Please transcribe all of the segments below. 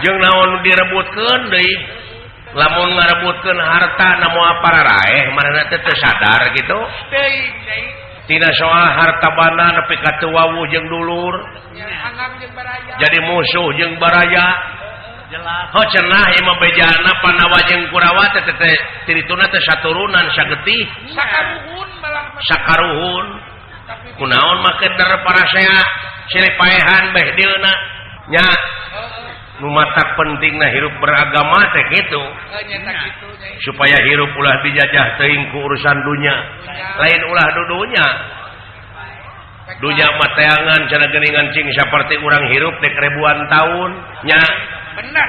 jeung naon direbutkeun deui lamun ngarebutkeun harta namun para raeh manehna teh teu sadar gitu tina soal harta bana nepi ka teu wawuh jeung dulur jadi musuh jeung baraya jelas cenah ieu mah bejana Pandawa jeung Kurawa teh tirituna teh saturunan sagetih sakaruhun kunaon make der parasea silih paehan beh dieuna nya nu matak pentingna hirup beragama teh kitu supaya hirup ulah dijajah teuing ku urusan dunya lain ulah dudunya dunya mah teangan cenah geuning ngancing saperti urang hirup dek ribuan tahun nya bener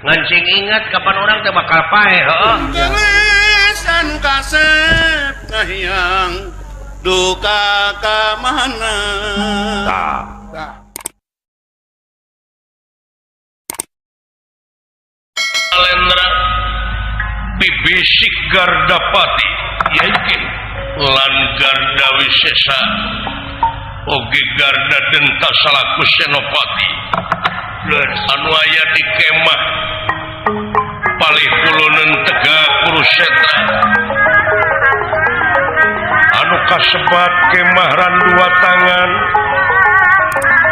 ngancing ingat kapan orang teh bakal paeh heuh geulesan kasep kahyang duka ka mana tah Alendra bibisik Gardapati yakin lan Garda Wisesa oge Garda Denta salaku Senopati anu aya di kemah palih kuluneun Tegak Kurusetra anu kasebat kemah Randua Tangan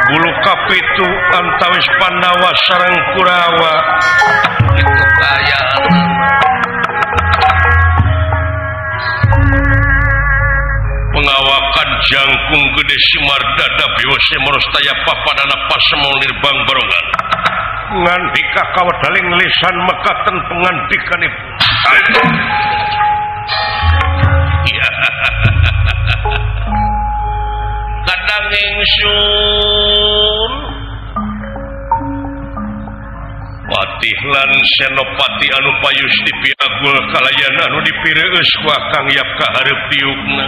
bulu kapitu antawis Pandawa sareng Kurawa itu kayaan pengawakan jangkung gede Simardada biwase merostaya papadana pasemol nirbang barongan ngan hika kawadaling lisan mekaten pengantikanipun kadang ingsun Patih lan Senopati anu payus dipiagul kalayan anu dipireus ku Kang Yap ka hareup tiupna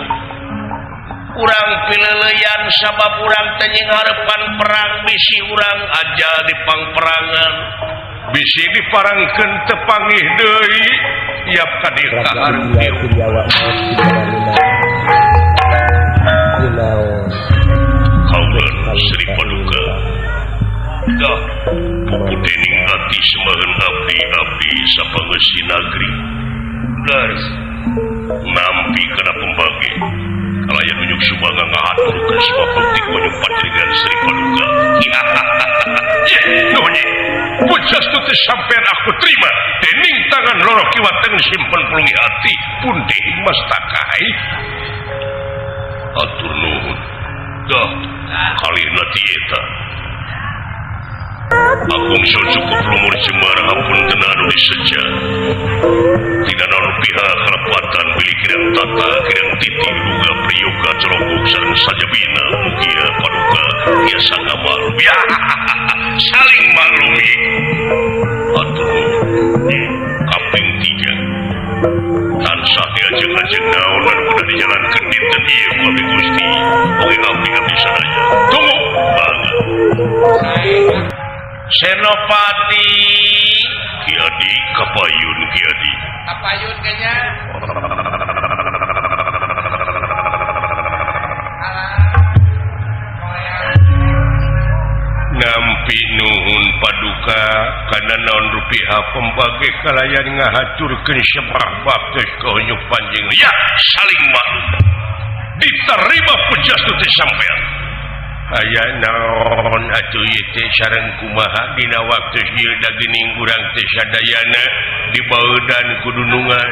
urang pileuleyan sabab urang teh nghareupan perang bisi urang aja di pangperangan bisi diparangkeun teu pangih deui Yap ka dieu ka hareup tiupna kaula Sri Paduka dah pupu dening ati semaheun abdi sapangeussi nagri Laras nampi kana pembage kalayan unjuk subanga ngahaturkeun semua bukti kunjuk panjenengan Sri Paduka nonye pujastu teh sampean aku terima dening tangan loro kiwa teng simpen pulungi hati pun dening mastakai atur nuhun dah kalihna ti eta Agung so cukup lumur Jemara ampun tenanu diseja tidak naon pihak kerapatan bili kidang tata kidang titi luga priyoga celokuk sareng sajabina mugia paduka biasa ngamalum ya saling maklumi atur kaping 3 tansah diajeng-ajeng naon anu kudu dijalankeun dinten ieu ku abdi Gusti oge abdi sadaya tunggu banget Senopati Kiadi kapayun Kiadi kapayun kayaknya nampi nuhun Paduka kana naon rupiah pembage kalayan ngahaturkeun sebrah bakteus kahunjuk panjenengan ya saling maklum diterima pujastu teh sampean aya naon atuh ieu teh sareng kumaha dina waktu ieu da geuning urang teh sadayana dibaeudan ku dunungan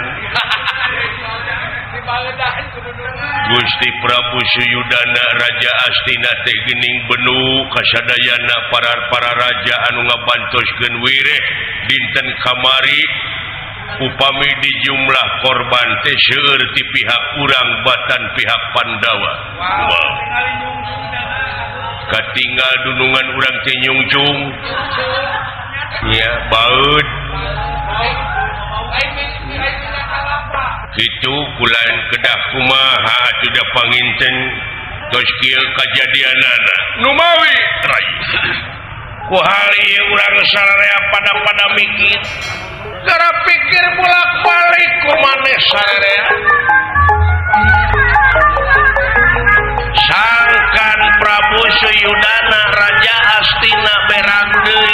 Gusti Prabu Suyudana Raja Astina teh geuning benu kasadayana para raja anu ngabantoskeun wireh dinten kamari upami di jumlah korban teh seueur ti pihak urang batan pihak Pandawa wow. Katinggal dunungan urang teh nyungjung ya baud kitu kulaan kedah kumaha sudah panginten tos kieu kajadianana nu mawi rai ku hali urang sararea pada mikir gara pikir bolak-balik ku maneh sararea sangkan Prabu Suyudana Raja Astina berangdeui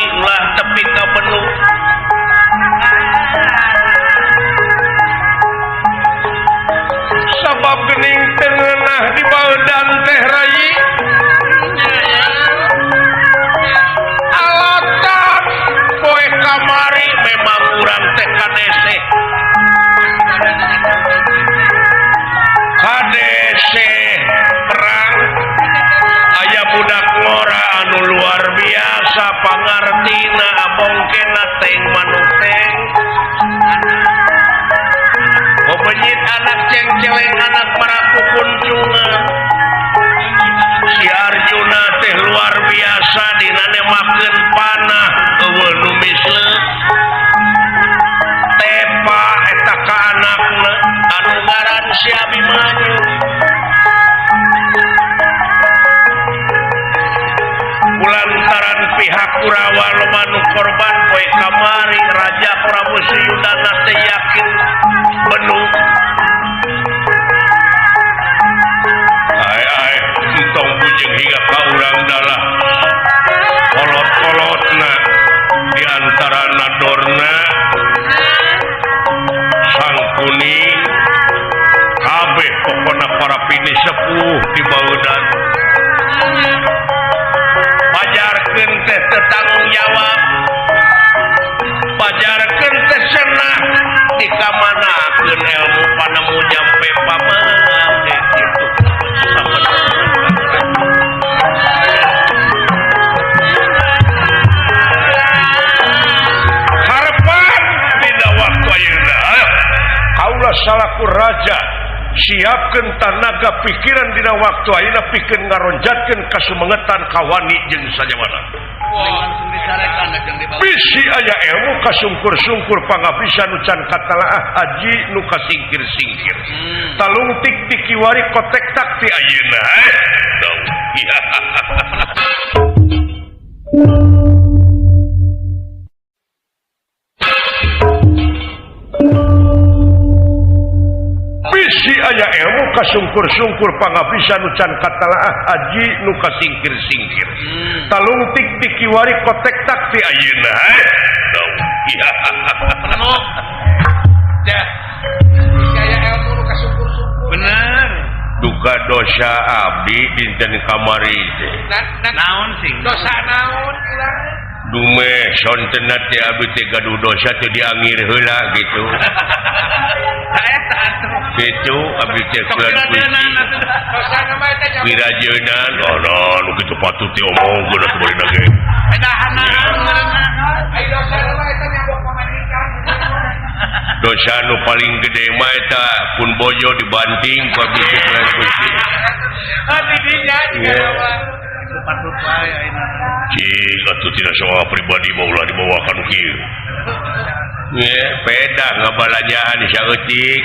celeng anak para kukuncungan si Arjuna teh luar biasa dinane makan panah eueuh nu misleuk tepa eta ka anakna anu ngaran si Abimanyu lantaran pihak Kurawa loba nu korban poe kamari Raja Prabu Suyudana teh yakin benuh ai entong bujeng hingga ka urang dalah kolot-kolotna di antara nadorna Sang Kuning kabeh pokona para pini sepuh di baeudan pajarkeun teh tanggung jawab pajarkeun teh cenah dikamanakeun ilmu panemu jampe pamangge kitu harapan dina waktu ayeuna kaula salaku raja siapkeun tanaga pikiran dina waktu ayeuna pikeun ngaronjatkeun kasumengetan kawani jeung sajabana bisi aya ilmu kasungkur-sungkur pangabisa nu can katalaah aji nu kasingkir-singkir talung tik tikiwari kotek tak ti ayeuna bisi aya ilmu kasungkur-sungkur pangabisa nu can katalaah aji nu kasingkir-singkir talung tik tikiwari kotek tak ti ayeuna aya ilmu nu kasungkur-sungkur bener duka dosa abdi dinten kamari teh naon sing dosa naon ulah dume sontenna teh abdi teh gaduh dosa teh diangir heula gitu gitu abdi teh keun dosa nama eta nya wirajeunan nu kitu patut diomongkeun atuh bari nage pedahana ai dosa nama eta nya bok pamajikan dosa nu paling gede mah eta pun bojo dibanting ku abdi teh keun Gusti hati dinya patut bae ayeuna cing atuh tina soal pribadi mah ulah dibawakan kieu ye peda ngabalajaan saeutik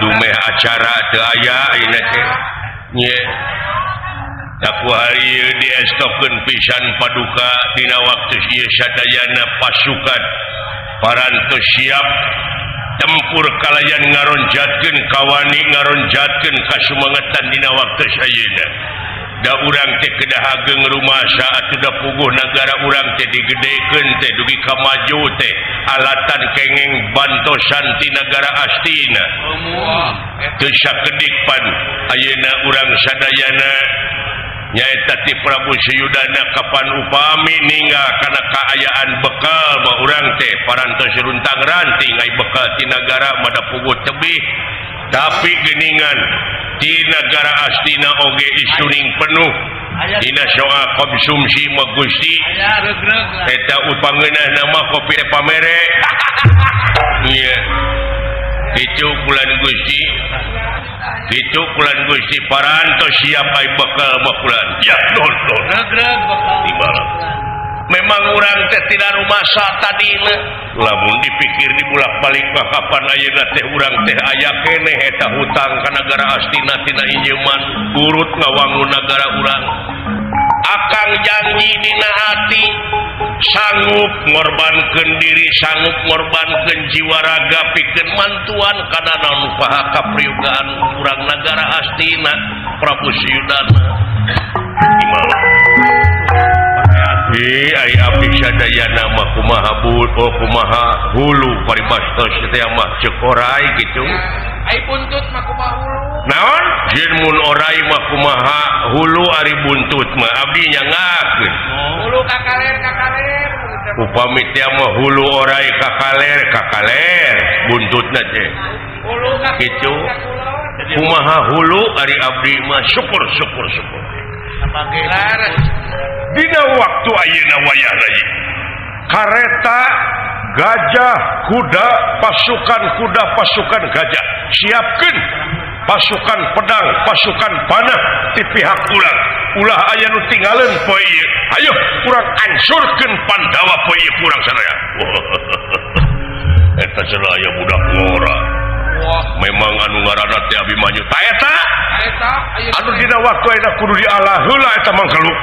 dumeh acara teu aya ayeuna teh ye daku hari diestopkeun pisan paduka dina waktu ieu sadayana pasukan parantos siap tempur kalayan ngaronjatkeun kawani ngaronjatkeun kasumangetan dina waktu ayeuna da urang teh kedah ageng rumasa atuh da puguh nagara urang teh digedekeun teh dugi ka maju teh alatan kengeng bantosan ti nagara Astina teu sakedik pan ayeuna urang sadayana nyaeta ti Prabu Suyudana kapan upami ninggal kana kaayaan bekal mah urang teh parantos runtang ranting ai bekal ti nagara mada puguh tebih tapi geuningan di negara Astina oge isuning penuh dina soal konsumsi mah Gusti eta upangeunah nama kopi pamere iya kitu bulan Gusti kitu bulan Gusti parantos siap ai bekal mah bulan ya non regreg bakal timbal memang urang teh tina rumasa tadina lamun dipikir dibulak-balik mah kapan ayeuna teh urang teh aya keneh eta hutang ka nagara Astina tina injeuman urut ngawangun nagara urang akang janji dina hati sanggup ngorbankeun diri sanggup ngorbankeun jiwa raga pikeun mantuan kana nu paha kapriugaan urang nagara Astina Prabu Suyudana imala ai abdi sadayana mah kumaha kumaha hulu paribastos teh mah ceuk orai kitu ai buntut mah kumaha hulu naon jeung mun orai mah kumaha hulu ari buntut mah abdi nyangakeun hulu kakaler upami teh mah hulu orai kakaler buntutna teh hulu kitu kumaha hulu ari abdi mah syukur dina waktu ayeuna wayahna ieu kareta gajah kuda pasukan gajah siapkan pasukan pedang pasukan panah di pihak urang ulah aya nu tinggalin poe ieu ayo urang ancurkeun Pandawa poe ieu urang sadaya eta cenah aya budak ngora memang anu ngaranna teh Abimanyu ta eta anu dina waktu ayeuna kudu dialah heula eta mangkaluk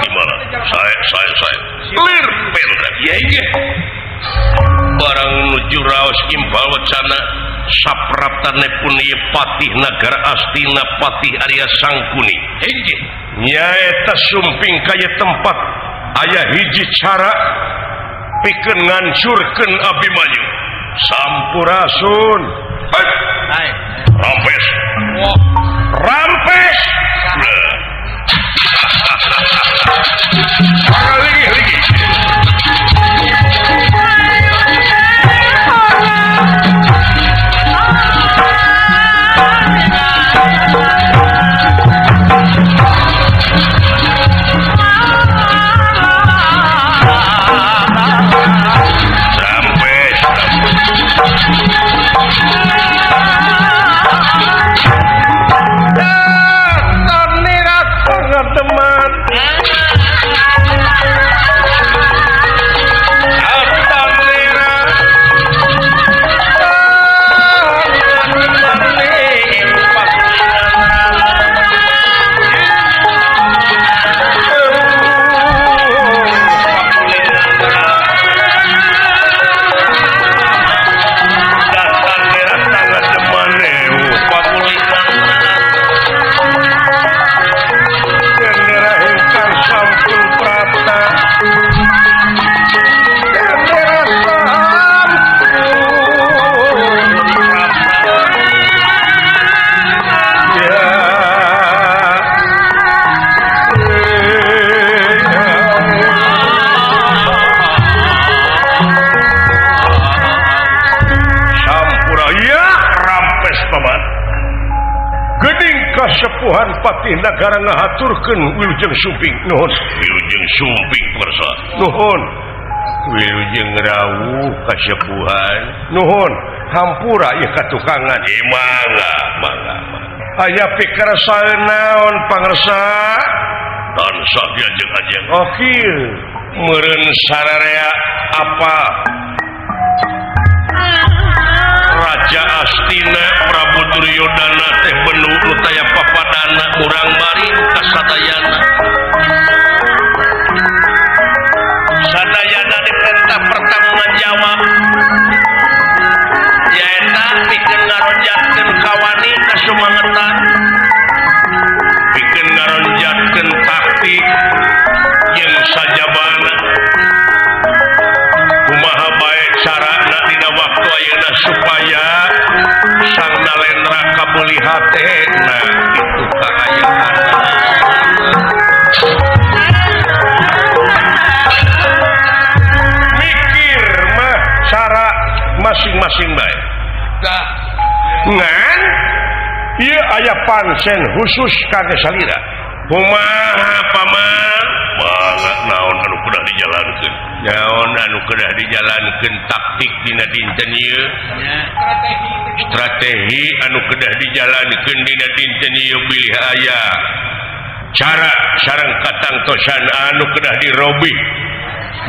gimana saya lir pendek ya ieu barang nuju raos impal wacana sapraptanepun ieu patih nagara Astina patih Arya Sangkuni hiji nyaeta sumping kaya tempat aya hiji cara pikeun ngancurkeun Abimanyu sampurasun rampes rampes lagi Sepuhan patih nagara ngahaturkeun Wilujeng Sumping nuhun Wilujeng Sumping persa nuhun Wilujeng rawuh kasepuhan nuhun hampura ieu katukangan mangga aya pikarsaeun naon pangarsa tansah diajeng-ajeng oke meureun sararea apa Raja Astina Prabu Duryodana teh benu taya papadana urang bari kasadayana sadayana diperintah pertanggung jawab nyaeta pikeun ngaronjatkeun kawani kasumangetan pikeun ngaronjatkeun taktik jeung sajabana kumaha bae carana dina waktu ayeuna supaya sang nalendra kabulihat teh nah itu kaayaan mikir mah cara masing-masing bae ngan ieu aya pancen khusus kangge salira kumaha paman mangga naon anu kudu dijalankeun naon anu kudu dijalankeun taktik dina dinten ieu strategi anu kudu dijalankeun dina dinten ieu bilih aya cara sareng katangtosan anu kudu dirobih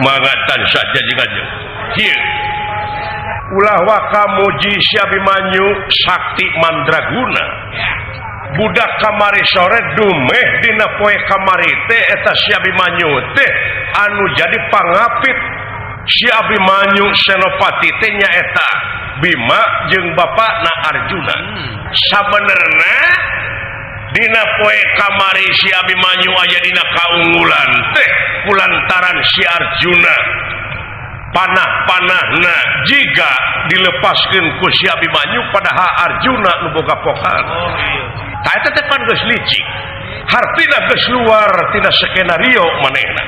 mangga tansah jajing-ajeng kieu ulah wakamuji si Abimanyu sakti mandraguna budak kamari sore dumeh dina poe kamari teh eta si Abimanyu teh anu jadi pangapit si Abimanyu Senopati teh nyaeta Bima jeung bapakna Arjuna sabenerna dina poe kamari si Abimanyu aya dina kaunggulan teh kulantaran si Arjuna panah-panahna jika dilepaskeun ku si Abimanyu padahal Arjuna nu boga pokan ta eta teh pan geus licik hartina geus luar tina skenario manehna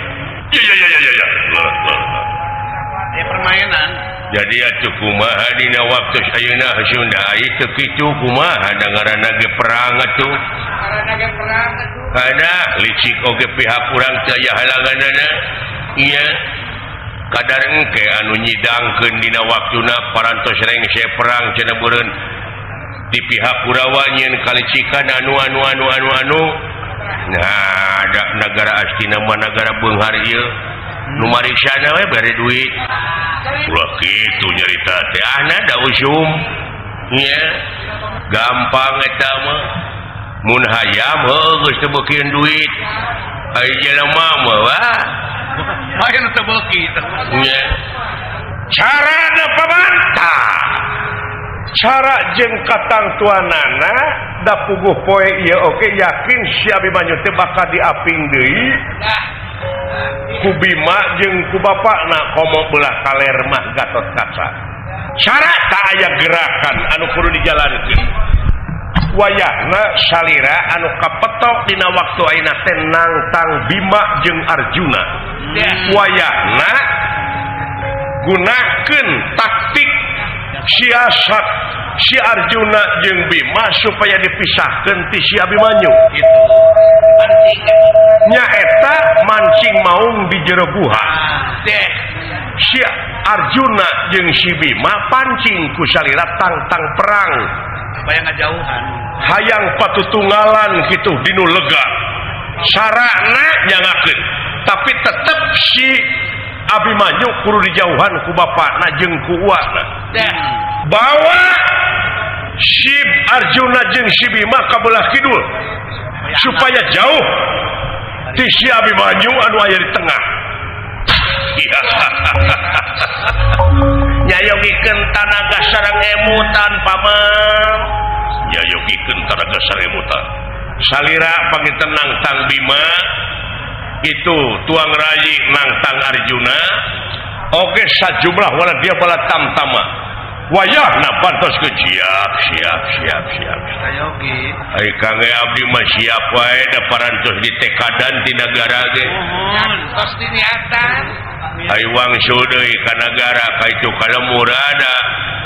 ya permainan jadi atuh kumaha dina waktu ayeuna Sunda ieu kitu kumaha ngaranna ge perang atuh kada licik oge pihak urang teh aya halanganna iya kadar engke anu nyidangkeun dina waktuna parantos rengse perang cenah beureun di pihak Kurawa nyen kalicikan anu nah ada negara astina mah negara beunghar ieu nu mariksana we bere duit ulah kitu nyarita teh ahna da usum nya gampang eta mah mun hayam heuh geus teu beukeun duit ai jelema mah wah Mayan teu beuki. nya carana pabantah cara jeung katangtuanana da puguh poe ieu oge yakin si Abimanyu teh bakal diaping deui ku Bima jeung ku bapakna komo belah kaler mah Gatot Kaca. Cara tak aya gerakan anu kudu dijalankeun. Wayahna salira anu kapetok dina waktu ayeuna teh nangtang Bima jeung Arjuna. Wayahna gunakeun taktik siasat si Arjuna jeung Bima supaya dipisahkeun ti si Abimanyu. Gitu. Mancing. Nyaeta mancing maung di jero guha. Si Arjuna jeung si Bima pancing ku salira tangtang perang Supaya ngajauhan. hayang patutunggalan kitu dinu lega sarana nyangakeun tapi tetep si Abimanyu kudu dijauhan ku bapakna jeung ku uwana bawa si Arjuna jeung si Bima ka belah kidul supaya jauh ti si Abimanyu anu aya di tengah. Nyayogikeun tanaga sareng emutan paman. Nyayogikeun tanaga sareng emutan. Salira panginten nangtang Bima itu tuang rayi nangtang Arjuna. Oge sajumlah wala dia bala tamtama. Wayahna bantos ke siap. Sayogi. Ai kangge abdi mah siap wae da parantos di tekadan ti nagara ge. Tos diniatan. Ai wangsul deui ka nagara ka itu kalemur ada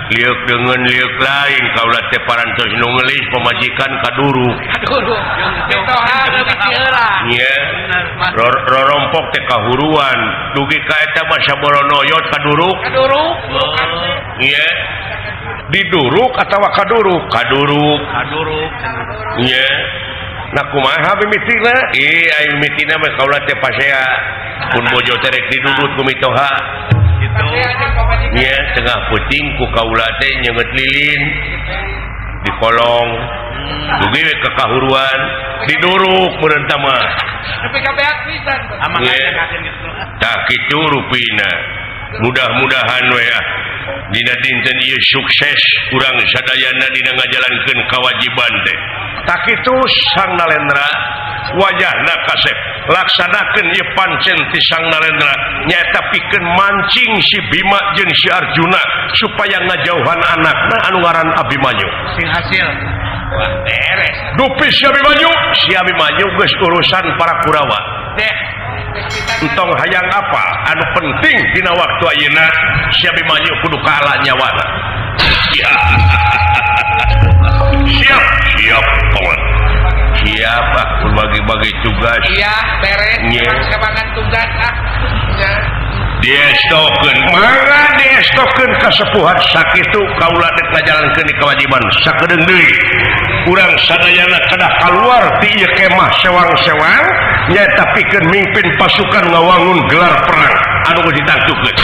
liuk dengan liuk lain kaula teh parantos nu ngeulis pamajikan kaduru. Aduh. Betoha leuwih ti heula. Nya rorompok teh kahuruan dugi ka eta mah sabolonoyot kaduruk. Kaduruk. Nya diduruk atawa kaduruk? Kaduruk. Nya nah kumaha mimitina? Ai mimitina mah kaula teh pasea pun bojo teh rek didudut ku mitoha. Gitu. Nya tengah puting ku kaula teh nyeungeut lilin di kolong. Dugi we ka kahuruan diduruk meureun tah mah. Tapi kabeak pisan. Amang Nya. ngajen gitu. Tah kitu rupina. Mudah-mudahan we dina dinten ieu sukses urang sadayana dina ngajalankeun kawajiban teh. Tak kitu Sang Nalendra wajahna kasep laksanakeun ieu pancen ti Sang Nalendra nyaeta pikeun mancing si Bima jeung si Arjuna supaya ngajauhan anakna anu ngaran Abimanyu. Sing hasil. Wah, beres. Dupi si Abimanyu geus urusan para Kurawa. Entong hayang apa anu penting dina waktu ayeuna si Abimanyu kudu kalah nyawana. Siap paman. Siap aku bagi-bagi tugas. Iya, beres. Nya. Semangat tugas Nya. Diestokeun mangga diestokeun kasepuhan sakitu kaula dek ngajalankeun kewajiban sakedeung deui urang sadayana kada kaluar ti ieu kemah sewang-sewang nyaeta pikeun mimpin pasukan ngawangun gelar perang anu geus ditangtukeun.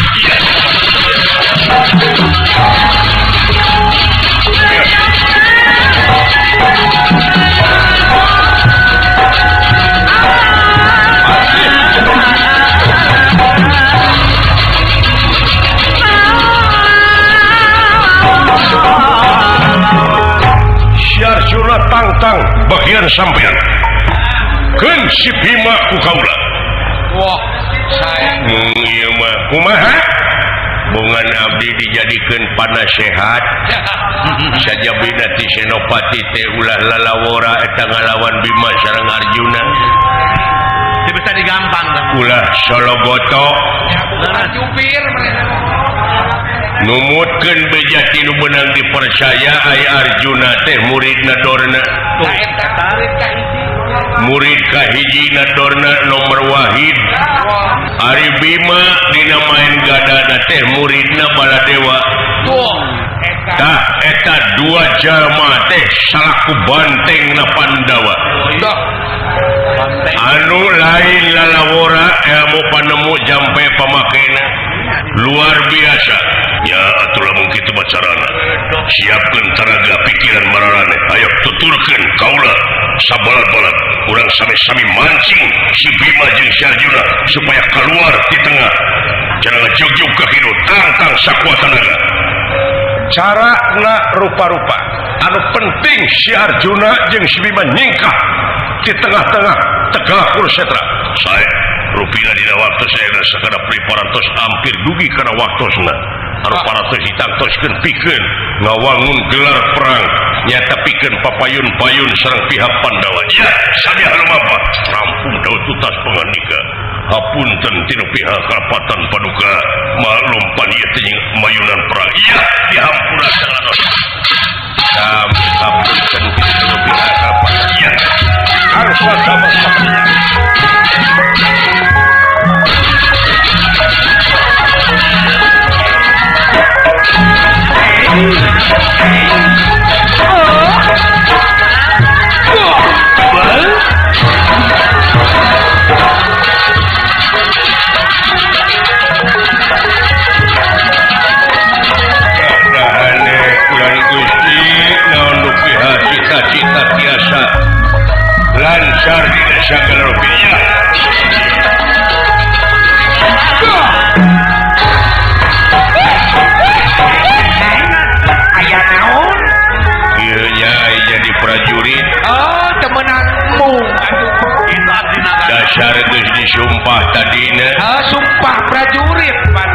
Arjuna tangtang bagian sampean keun si Bima ku kaula. Wah, saya. Ieu mah kumaha? Bungan abdi dijadikeun panasehat. Sajabina ti Senopati teh ulah lalawora eta ngalawan Bima sareng Arjuna. Teu bisa digampang tah. Ulah sologoto. Jupir mereka. Numutkeun bejati nu beunang dipercaya aya Arjuna teh muridna Dorna. Murid kahijina Dorna nomor wahid. Ari Bima dina main gadana teh muridna Baladewa. eta dua jalma teh salaku bantengna Pandawa. Anu lain lalawora ilmu panemu jampe pamakena luar biasa. Ya atulah mungkin itu macarana. Siapkan tenaga pikiran mararane. Ayo tuturkan kaulah sabalat-balat. Urang sami-sami mancing si Bima jeung si Arjuna supaya keluar di tengah. Jangan jog-jog ke hidup tantang sakuat tenaga. Cara na rupa-rupa. Anu penting si Arjuna jeung si Bima nyingkah di tengah-tengah Tegal Kurusetra. Saya rupina dina waktu saya dan sekada priparantos hampir dugi karena waktosna. Anu parantos ditangtoskeun pikeun ngawangun gelar perang nyata pikeun papayun-payun sareng pihak Pandawa. Ya, sadia lumapa rampung daud tutas panganika. Hapunten tina pihak Karapatan Paduka maklum panieu teh mayunan perang. Iya, dihampura salah. Hapunten tina pihak Karapatan. Iya. Harus sama-sama. Cita-cita tiasa lancar di segala rupiah. Ayah naon? Iya jadi prajurit. Oh, temenanmu. Dasar geus disumpah tadina. Sumpah prajurit, Pak.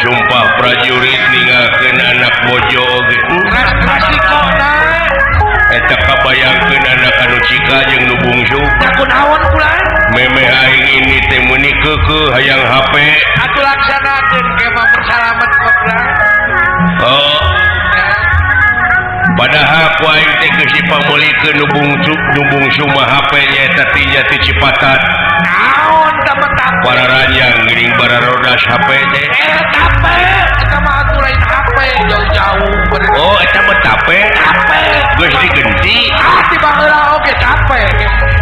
Sumpah prajurit ninggalkeun anak bojo oge. Rasikona. Eta kabayangkeun anak anu cika jeung nu bungsu. Naon pula? Memeh aing ini teh meuni keukeuh hayang HP. Atuh laksanakeun kemah persalamet pula. Oh. Padahal ku aing teh geus dipamulikeun nu bungsu mah HP nya eta tinya ti Cipatat. Naon temen-temen? Para ranjang geuning bara rodas HP teh. Tape, eta mah atuh lain HP jauh-jauh. Oh, eta mah tape. Tape. Geus digenti. Tiba heula oge tape.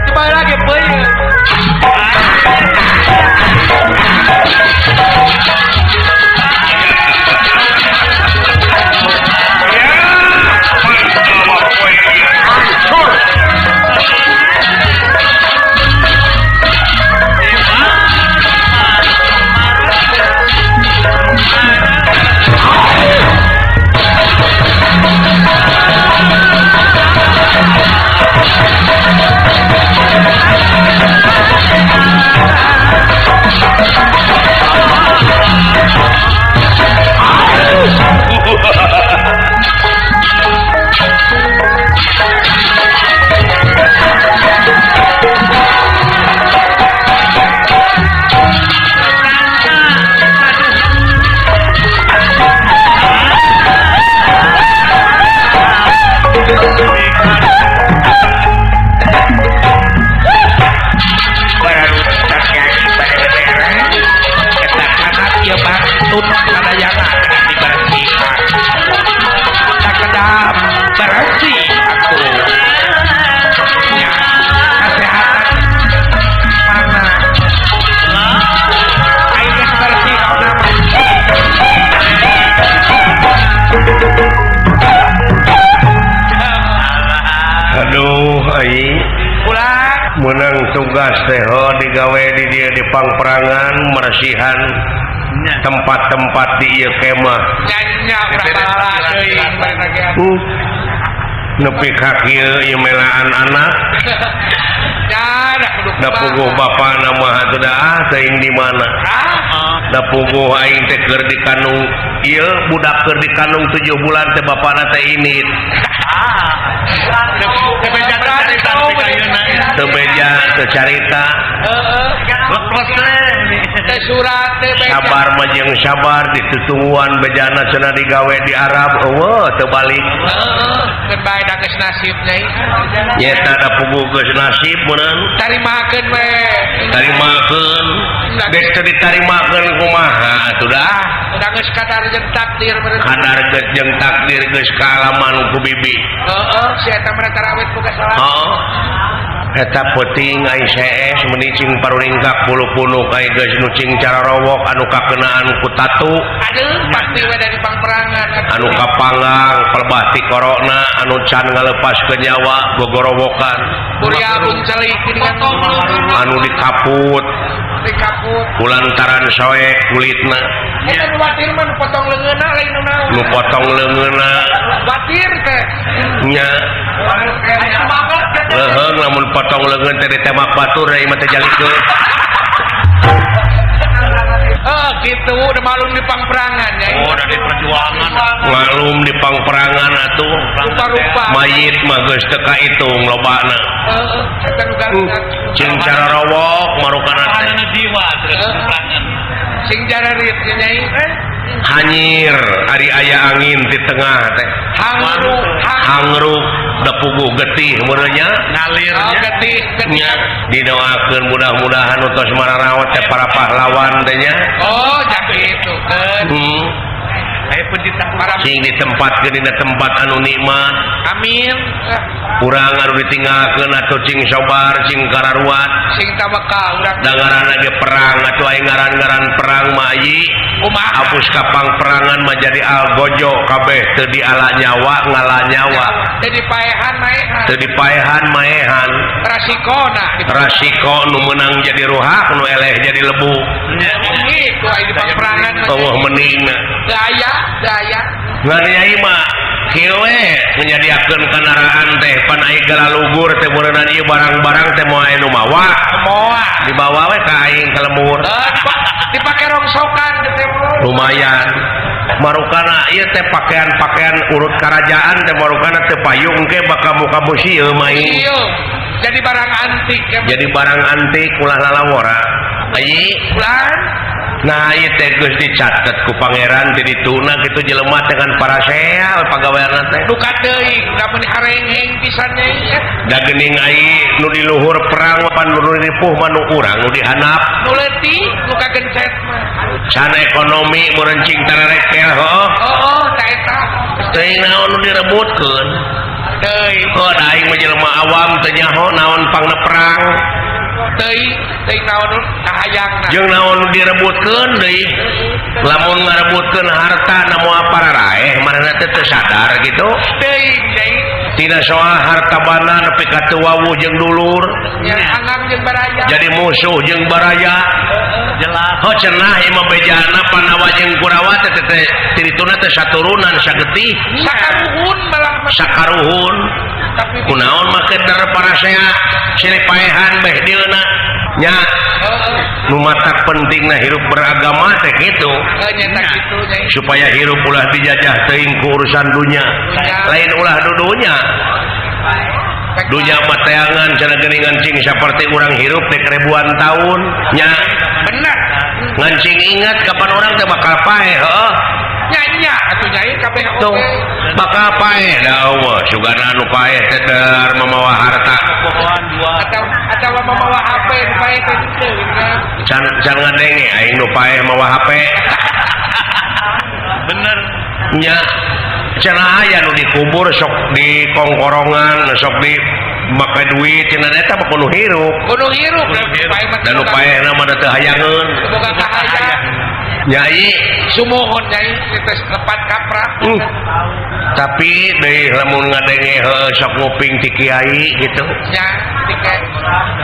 Tiba heula ge beuyeut. menang tugas teh digawe di dia di pangperangan meresihan tempat-tempat di ieu kemah nepi ka kieu ieu melaan anak da puguh bapana mah atuh teuing di mana da puguh aing teh keur dikandung ieu budak keur dikandung 7 bulan teh bapana teh init teu beja teu carita surat teh beja. sabar mah jeung sabar ditutunguan bejana cenah digawe di Arab eueuh teu balik Keun bae da geus nasib nyai. nyeta da puguh geus nasib meureun Tarimakeun we. tarimakeun geus teu ditarimakeun kumaha atuh dah Da geus kadar jeung takdir bener. kadar geus jeung takdir geus kaalaman ku bibi Si eta mah tarawih boga salat. heeh eta peuting ai CS meuni cing paruringkak puluh-puluh kai geus nu cing cara rowok anu kakenaan ku tatu Aduh, pasti we dari pangperangan. anu kapanggang pelebah ti korona anu can ngalepaskeun nyawa gogorowokan Kuliah celik dengan anu dikaput di kaput. kulantaran soek kulitna Eta nu watir mah nu potong leungeunna lain nu naon. nu potong leungeunna Watir teh. nya Aya banget teh. leheung lamun potong leungeun teh ditembak batur ai mah teh jalikeun Gitu udah malum di pangperangan ya. udah di perjuangan ngalum di pangperangan atuh Rupa-rupa. mayit mah geus teu kahitung lobana Eta nu garangan. cing cara rowok marukana teh ada jiwa terus perangan Sing jararit nyai. hanyir ari aya angin di tengah teh Hangru. hangruk da puguh getih meureun nya Oh, getih. nya didoakeun mudah-mudahan utos mararawat teh para pahlawan teh nya Oh, jadi itu kan. ayo pencipta Para cing ditempatkeun dina tempat anu nikmat amin. urang anu ditinggalkeun atuh cing sobar cing kararuat Sing tabaka urang. dangaran ge perang atuh aya ngaran-ngaran perang mah ieu Kumaha? hapus kapang perangan mah jadi algojo kabeh teu diala nyawa ngala nyawa Jadi paehan maehan. teu dipaehan maehan Rasikona. rasiko nu menang jadi ruhak nu eleh jadi lebu Gitu aya di pangperangan. Allah meningna Daya. ngan nyai mah kieu we nyadiakeun kendaraan teh pan aya galalugur teh meureunna ieu barang-barang teh moal anu mawa Moa. dibawa we ka aing ka lemur Dipake rongsokan gitu. lumayan marukana ieu teh pakaian-pakaian urut kerajaan teh marukana teh payung ke baka muka musieum aing Iya. Jadi barang antik ya. jadi barang antik ulah lalawora ai Bulan. nah ieu teh geus dicatet ku pangeran di dituna kitu jelema teh kan para seal pagaweana teh Duka deui, udah meni hareng-heng pisannya ya. da geuning ai nu di luhur perang pan nu ripuh mah nu urang nu dihanap Nu leutik, nu kagencet mah. can ekonomi meureun cing tarerekel heuh Oh, ta eta. teuing naon nu direbutkeun Deui, oh da aing mah jelema awam teu nyaho naon pangna perang deui naon kahayangna. jeung naon nu direbutkeun deui lamun ngarebutkeun harta na moal pararaeh manehna teh teu sadar gitu Deui, tina soal harta bana nepi ka teu wawuh jeung dulur yang angang jeung baraya. jadi musuh jeung baraya jelas oh cenah ieu mah bejana Panawa jeung Kurawa teh teh tirituna teh saturunan sagetih Sakaruhun malah mah. sakaruhun Tapi kunaon make dar parasea silih paehan beh dieuna nya nu matak pentingna hirup beragama teh kitu nyata gitu nyai. supaya hirup ulah dijajah teuing ku urusan dunya lain ulah dudunya dunya mah teangan cenah geuningan cing saperti urang hirup teh ribuan taun nya Benar. ngan cing ingat kapan orang teh bakal paeh heuh Nyanya atuh nyai kabeh tuh oge. bakal paeh da Allah sugana anu paeh teh dar mamawa harta pohon dua Atau mamawa HP nu pae teh teu kan. can ngadenge aing nu paeh mawa HP bener nya cenah aya nu dikubur sok di kongkorongan sok di make duit cenah eta mah kudu hirup Kudu hirup pae mah. dan nu paehna mah teu hayangeun boga kahayang. nyai Sumuhun nyai kita lepat kaprak. tapi deui lamun ngadenge heuh sok nguping ti kiai gitu Ya, tiket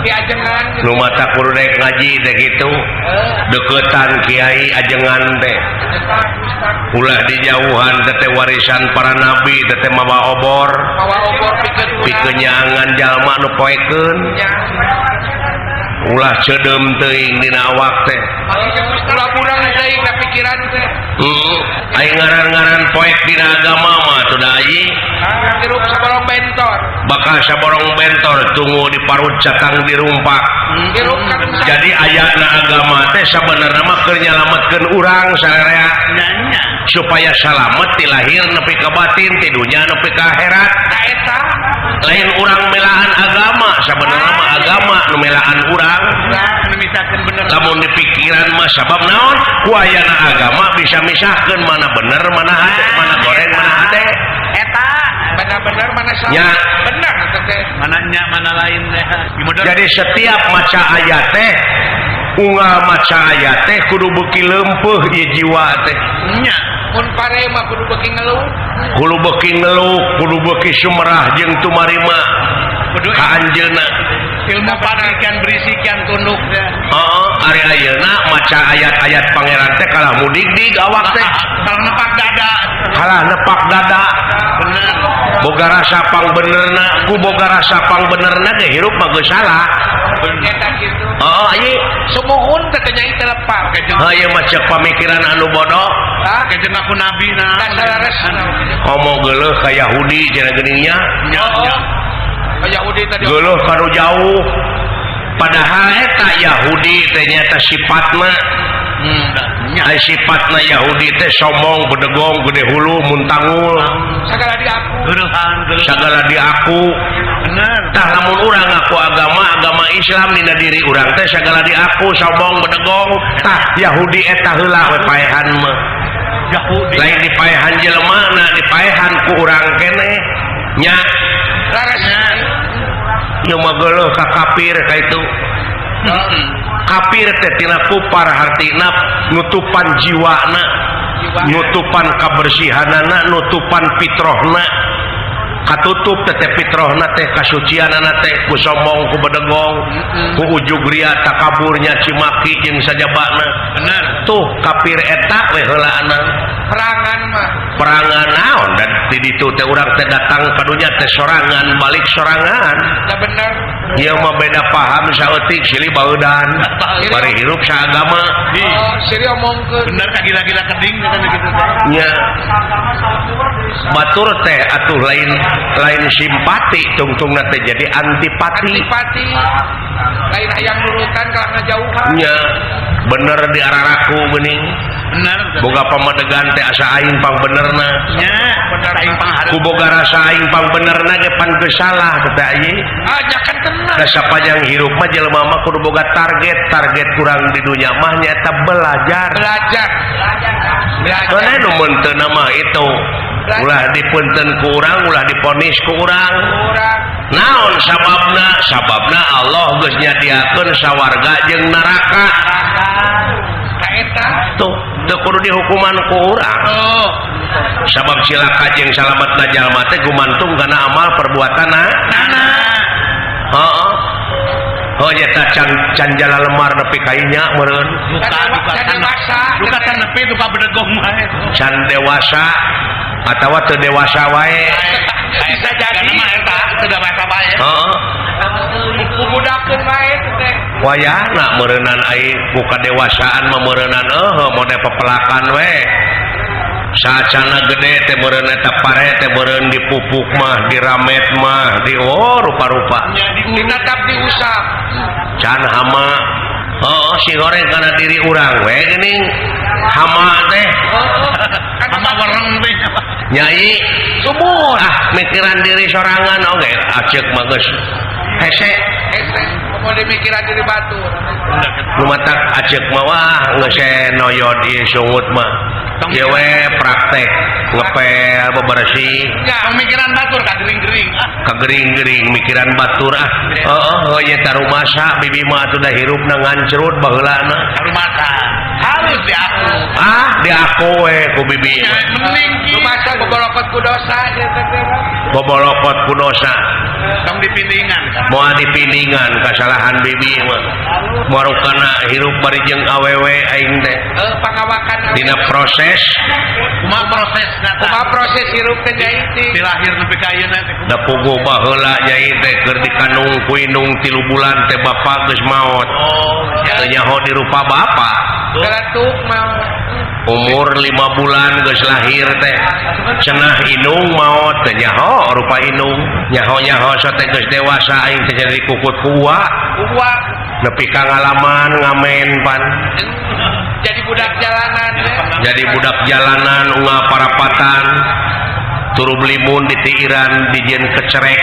diajengan nu mata kudu daek ngaji teh gitu deketan kiai ajengan teh ulah dijauhan teh warisan para nabi teh mawa obor mawa obor pikeun pikeun nyangan jalma nu poekeun nya. ulah ceudem teuing dina awak teh Ulah kurang deui tapi pamikiran teh. Aing ngaran-ngaran poek dina agama mah teu dai. Hirup saborong bentor. Bakal saborong bentor tunggu di parut cakang dirumpak. Hirup kan Jadi ayatna agama teh sabenerna mah keur nyalametkeun urang sararea Nanya. supaya salamet ti lahir nepi ka batin ti dunya nepi ka akhirat. eta Lain urang melaan agama, sabenerna mah agama nu melaan urang. Anu misalkan bener. Lamun di pikiran mah sabab naon? Ku ayana agama bisa misahkeun mana bener, mana hade, mana goreng, mana hade. eta benar-benar mana salah. Ya. Benar eta teh. Mana nya mana lain teh. Gimana? Jadi setiap maca ayat teh unggal maca ayat teh kudu beuki leumpeuh ieu jiwa teh. Nya. Mun pare mah kudu beuki ngeluh. Kudu beuki ngeluh, kudu beuki sumerah jeung tumarima Kudu ka anjeunna. ilmu panikan berisikan tunduk teh. Ari ayeuna maca ayat-ayat pangeran teh kalah mudig-dig awak teh. Kalau nepak dada. Kalah nepak dada. Bener. Boga rasa pang benerna, ku boga rasa pang benerna ge hirup mah geus salah. Eta kitu. Ieu Sumuhun teh teh nyai telepar. ieu mah ceuk pamikiran anu bodoh. Kejeng aku nabi na. Dasarares. Ngomong geuleuh ka Yahudi cenah geuning nya. Nya. Kayak Udi tadi. Geuleuh kanu jauh. Padahal eta Yahudi teh nyata sifatna ai sifatna Yahudi teh sombong, bedegong, gede hulu, muntangul. Sagala di aku. Geureuhan, Sagala di aku. Bener. Tah lamun urang aku agama Islam dina diri urang teh sagala di aku sombong, bedegong. Tah Yahudi eta heula we paehan mah. Yahudi. Lain dipaehan jelema na dipaehan ku urang keneh. Nya Larasnya. ieu mah geuleuh ka kafir ka itu. Kafir teh tina kupar hartina nutupan jiwana, nutupan kabersihanana, nutupan fitrahna. Katutup teh fitrahna teh kasucianana teh ku sombong, ku bedegong, ku ujug ria takaburnya cimaki jeung sajabana. Bener. Tuh kafir eta we heulaana. Perangan mah. Perangan naon dan di ditu teh urang teh datang ka dunya teh sorangan balik sorangan. Da bener. Ieu mah beda paham saeutik silih baeudan. Bari hirup saagama. Siri omongkeun. Bener ka gila-gila keding kan gitu teh. Nya batur teh atuh lain simpati tungtungna teh jadi antipati. Antipati. Lain hayang nurutan kalah ngajauhan. Nya bener diararaku geuning. Bener. Boga pamadegan teh asa aing pang benerna. Nya. Bener aing pangharep. Ku boga rasa aing pang benerna ge pan geus salah teh ieu. Nyakan tenang. Da sapanjang hirup mah jelema mah kudu boga target kurang di dunya mah nyaeta belajar. Belajar. Karena nu menteun mah itu ulah dipunten ku urang, ulah diponis ku urang. Kurang. Naon sababna? Sababna Allah geus nyadiakeun sawarga jeung neraka. Ka eta. Tuh, teu kudu dihukuman ku urang. Oh. Sabab cilaka jeung salametna jalma teh gumantung kana amal perbuatanna. Heeh. Oh nyata can jala lemar nepi ka inya meureun. Can dewasa. Duka tan nepi duka bedegong wae. Can dewasa atawa teu dewasa wae. Bisa jadi. Karena mah eta teu dewasa wae. Heeh. Budakeun wae teh. Wayahna meureunan aing ku kadewasaan mah meureunan mode pepelakan we. Sacana gede teh meureun eta pare teh meureun dipupuk mah, diramet mah, rupa-rupa. Dinatap diusap. Can hama. Si goreng kana diri urang we geuning. Hama teh. Sama wareng teh. Nyai Sumur. mikiran diri sorangan oge aceuk mah geus hese. Mau dimikiran diri batur. Lumatak aceuk mah wah geus noyod ieu sungut mah. Ieu we praktek ngepel bebersih. Ya, pemikiran batur ka gering-gering. Kagering-gering mikiran batur nya tarumasa bibi mah atuh da hirupna ngancrut baheulana. Harumata. Halus di aku. Di aku we ku bibi. Mending ki. Masa bobolokot ku dosa ieu teh. Bobolokot ku dosa. Tong dipindingan. Moal dipindingan kasalahan bibi mah. Marukana hirup bari jeung awewe aing teh. Pangawakan Dina proses Kumaha proses nata? kumaha proses hirup teh jadi Di lahir nepi ka ayeuna teh. da puguh baheula nyai teh keur dikanung ku indung 3 bulan teh bapa geus maot. Oh, Teu nyaho di rupa bapa. galatuk mah umur 5 bulan geus lahir teh cenah inung maot teh nyaho rupa inung nyaho so teh geus dewasa aing teh jadi kukut kuwa nepi ka ngalaman ngamen pan Jadi budak jalanan ya. jadi budak jalanan unga parapatan turu belimun di tiiran dijieun kecerek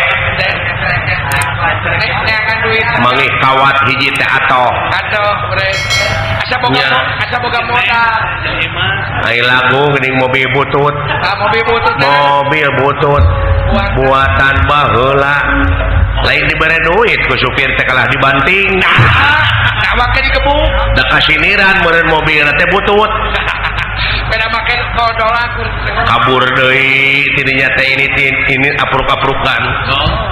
Neangan duit. mangih kawat hiji teh atoh Aduh, bre. Nya. Asa boga modal. ai lagu geuning mobil butut Mobil butut. mobil butut buatan baheula lain dibere duit ku supir teh kalah dibanting Nah, make dikebuk. da kasiniran meureun mobil teh butut Beda make kodol aku. kabur deui tidinya teh ini apruk-aprukan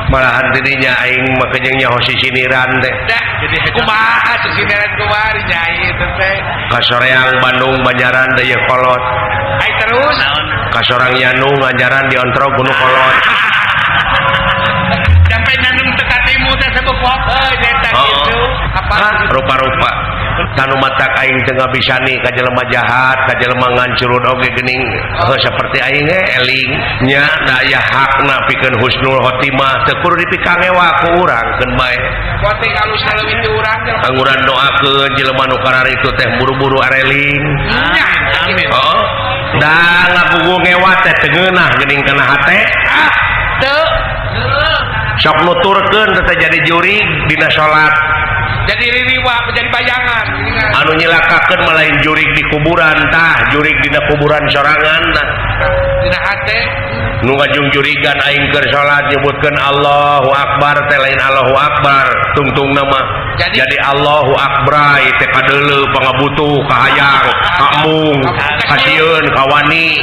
malahan tidinya aing make jeung nyaho sisiniran teh Dah, kumaha sisineran kumari nyai itu teh. kasoreang Bandung Banjaran daya kolot Ai terus. kasorang Yanu ngajaran di Ontro Gunung Kolot Sampai nandung teka timu teh sebekok. Eta gitu. Apa? rupa-rupa tanu matak aing teu ngabisani ka jelema jahat ka jelema ngancurun oge geuning seperti aing eling nya da aya hakna pikeun husnul khotimah teu kudu dipikang ewa ku urang keun bae Kote kalau saleuwih ti urang teh. anguran doakeun jelema nu kararitu teh buru-buru areling Amin. da ngagugung ewa teh teu ngeunah geuning kana hate Teu. sok nuturkeun teh jadi jurig dina salat Jadi ririwa menjadi bayangan. anu nyilakakeun malain jurig di kuburan tah jurig dina kuburan sorangan nah Dina hate. nu ngajung jurigan aing keur salat nyebutkeun Allahu Akbar teh lain Allahu Akbar tungtung nama jadi Allahu Akbar teh kadeuleu pangabutuh kahayang kamung kasieun kawani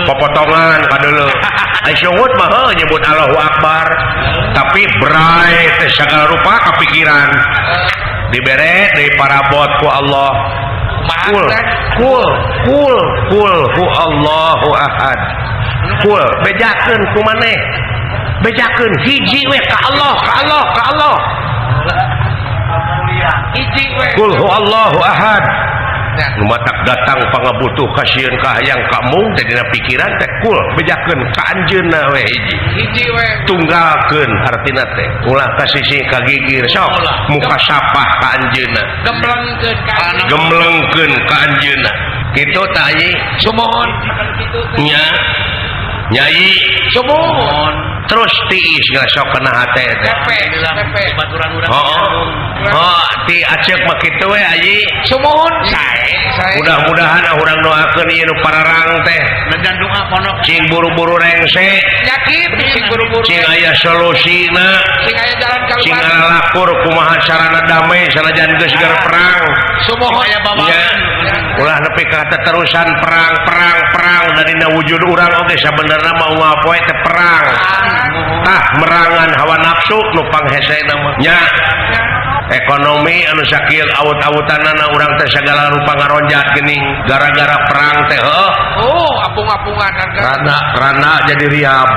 popotongan kadeuleu ai syuhud mah heuh nyebut Allahu Akbar tapi bray teh sagala rupa kapikiran dibere deui parabot ku Allah kul hu Allahu ahad kul bejakeun ku maneh bejakeun hiji we ka Allah Hiji we. kul hu Allahu ahad nu matak datang pangabutuh kasieun kahayang kamung teh dina pikiran teh kul bejakeun ka anjeunna we hiji Hiji we. tunggalkeun artina teh ulah ka sisi ka gigir sok muka sapah ka anjeunna Gemblengkeun ka. gemblengkeun ka anjeunna kitu tah ieu Sumohon. nya nyai Sumohon. terus tiis geus sok kana hate teh Pepe. oh ti aceuk mah kitu we aji Sumohon. Sae. mudah-mudahan urang doakeun ieu nu pararang teh Dan doa ponok cing buru-buru rengse Yakin sing buru-buru. cing aya solusina Sing aya jalan cing kaluar. ngalakur kumaha carana damai sanajan geus keur perang Sumohon aya nya babagan. ulah nepi ka terusan perang dan dina wujud urang oge sabenerna mah ngapoe teh perang tah merangan hawa nafsu nu pangheseuna mah nya ekonomi anu sakieu awut-awutanana urang teh sagala rupa ngaronjat geuning gara-gara perang teh heuh Oh, apung-apungan harga. rana jadi riab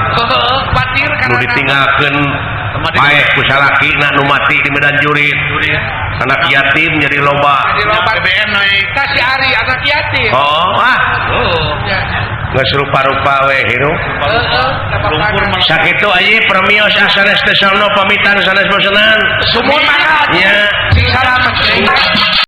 Batir nu karena ditinggalkeun paeh ku salakina nu mati di medan jurid anak yatim jadi loba di loba BBM naik. kasih Ari anak yatim. Ya. geus rupa-rupa we hirup Lumpur malah. sakitu aji premios sanes teh salno pamitan sanes bosenan Sumur mangga. nya Sing salamet.